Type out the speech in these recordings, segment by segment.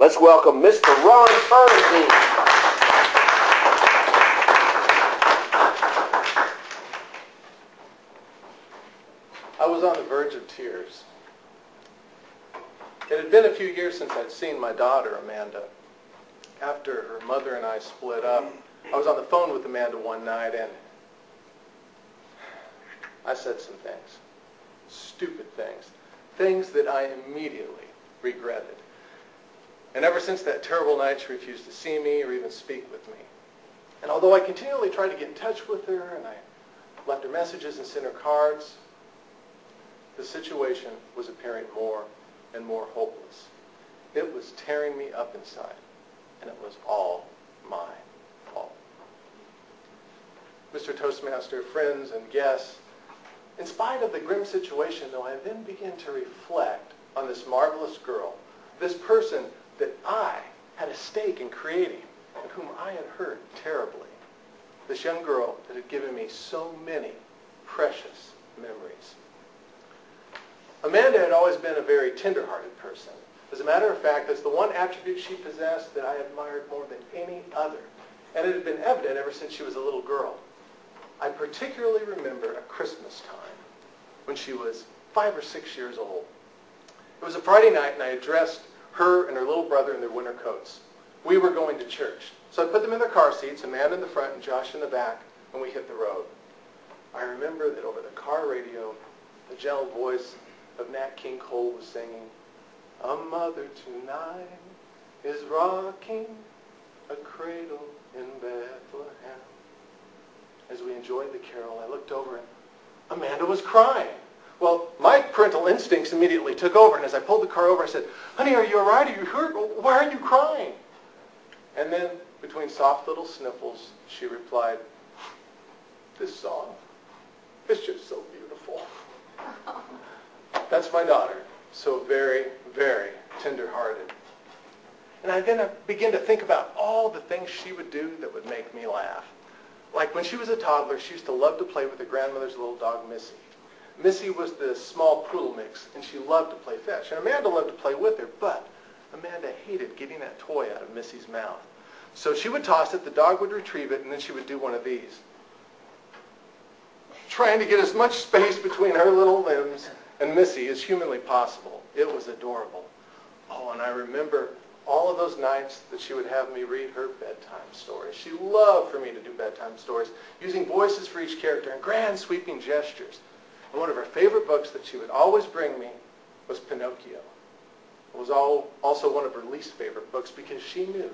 Let's welcome Mr. Ron Turrentine. I was on the verge of tears. It had been a few years since I'd seen my daughter, Amanda. After her mother and I split up, I was on the phone with Amanda one night and I said some things. Stupid things. Things that I immediately regretted. And ever since that terrible night, she refused to see me or even speak with me. And although I continually tried to get in touch with her and I left her messages and sent her cards, the situation was appearing more and more hopeless. It was tearing me up inside, and it was all my fault. Mr. Toastmaster, friends, and guests, in spite of the grim situation, though, I then began to reflect on this marvelous girl, this person that I had a stake in creating, and whom I had hurt terribly. This young girl that had given me so many precious memories. Amanda had always been a very tender-hearted person. As a matter of fact, that's the one attribute she possessed that I admired more than any other. And it had been evident ever since she was a little girl. I particularly remember a Christmas time when she was 5 or 6 years old. It was a Friday night, and I had dressed her and her little brother in their winter coats. We were going to church. So I put them in their car seats, Amanda in the front and Josh in the back, and we hit the road. I remember that over the car radio, the gentle voice of Nat King Cole was singing, "A mother tonight is rocking a cradle in Bethlehem." As we enjoyed the carol, I looked over and Amanda was crying. Well, my parental instincts immediately took over, and as I pulled the car over, I said, "Honey, are you all right? Are you hurt? Why are you crying?" And then, between soft little sniffles, she replied, "This song is just so beautiful." That's my daughter, so very, very tender-hearted. And I then began to think about all the things she would do that would make me laugh. Like when she was a toddler, she used to love to play with her grandmother's little dog, Missy. Missy was the small poodle mix, and she loved to play fetch. And Amanda loved to play with her, but Amanda hated getting that toy out of Missy's mouth. So she would toss it, the dog would retrieve it, and then she would do one of these, trying to get as much space between her little limbs and Missy as humanly possible. It was adorable. Oh, and I remember all of those nights that she would have me read her bedtime stories. She loved for me to do bedtime stories, using voices for each character and grand sweeping gestures. And one of her favorite books that she would always bring me was Pinocchio. It was also one of her least favorite books because she knew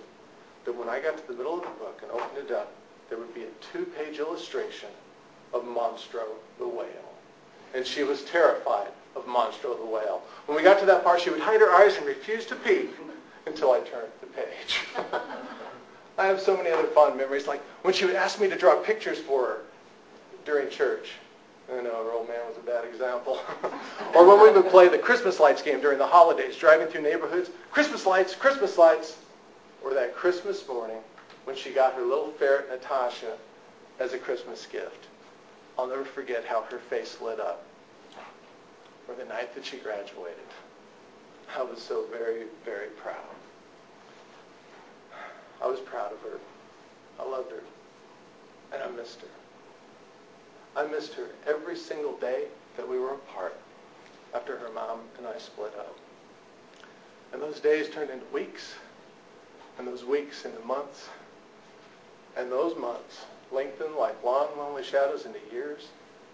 that when I got to the middle of the book and opened it up, there would be a 2-page illustration of Monstro the whale. And she was terrified of Monstro the whale. When we got to that part, she would hide her eyes and refuse to peek until I turned the page. I have so many other fond memories, like when she would ask me to draw pictures for her during church. I know, her old man was a bad example. Or when we would play the Christmas lights game during the holidays, driving through neighborhoods, Christmas lights, Christmas lights. Or that Christmas morning when she got her little ferret, Natasha, as a Christmas gift. I'll never forget how her face lit up. Or the night that she graduated. I was so very, very proud. I was proud of her. I loved her. And I missed her. I missed her every single day that we were apart after her mom and I split up. And those days turned into weeks, and those weeks into months, and those months lengthened like long, lonely shadows into years,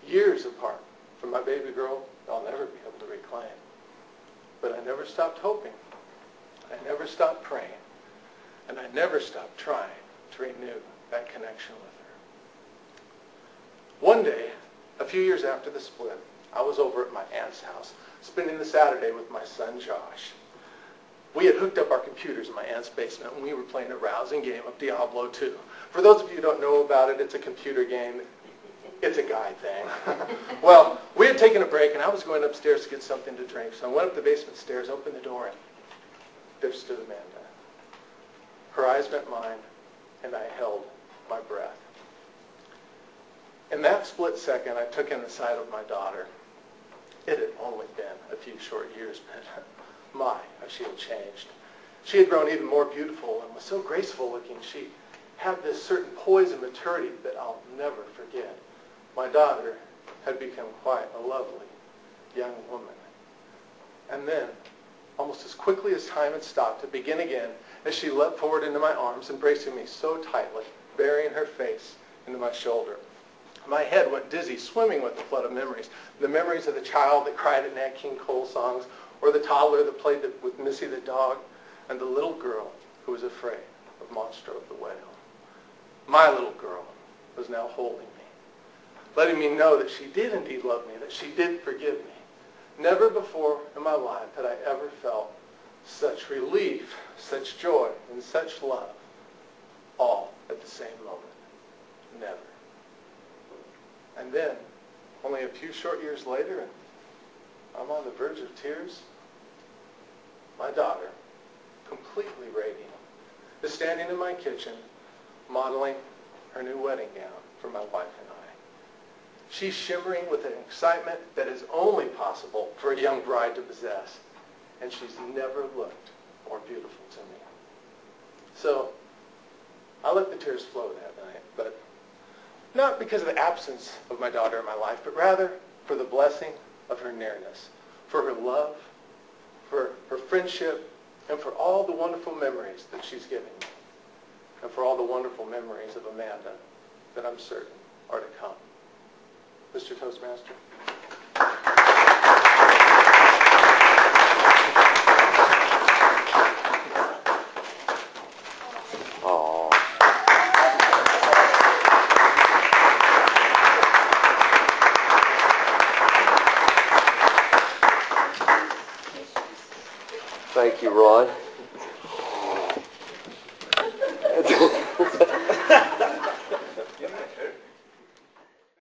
years apart from my baby girl I'll never be able to reclaim. But I never stopped hoping. I never stopped praying. And I never stopped trying to renew that connection with her. One day, a few years after the split, I was over at my aunt's house, spending the Saturday with my son Josh. We had hooked up our computers in my aunt's basement, and we were playing a rousing game of Diablo 2. For those of you who don't know about it, it's a computer game. It's a guy thing. Well, we had taken a break, and I was going upstairs to get something to drink. So I went up the basement stairs, opened the door, and there stood Amanda. Her eyes met mine, and I held my breath. In that split second, I took in the sight of my daughter. It had only been a few short years, but my, how she had changed. She had grown even more beautiful and was so graceful looking. She had this certain poise and maturity that I'll never forget. My daughter had become quite a lovely young woman. And then, almost as quickly as time had stopped, to begin again, as she leapt forward into my arms, embracing me so tightly, burying her face into my shoulder. My head went dizzy, swimming with the flood of memories. The memories of the child that cried at Nat King Cole songs, or the toddler that played with Missy the dog, and the little girl who was afraid of Monstro the whale. My little girl was now holding me, letting me know that she did indeed love me, that she did forgive me. Never before in my life had I ever felt such relief, such joy, and such love, all at the same moment. Never. And then, only a few short years later, and I'm on the verge of tears, my daughter, completely radiant, is standing in my kitchen, modeling her new wedding gown for my wife and I. She's shimmering with an excitement that is only possible for a young bride to possess, and she's never looked more beautiful to me. So, I let the tears flow that night, but not because of the absence of my daughter in my life, but rather for the blessing of her nearness, for her love, for her friendship, and for all the wonderful memories that she's given me, and for all the wonderful memories of Amanda that I'm certain are to come. Mr. Toastmaster. Oh. Thank you, Ron.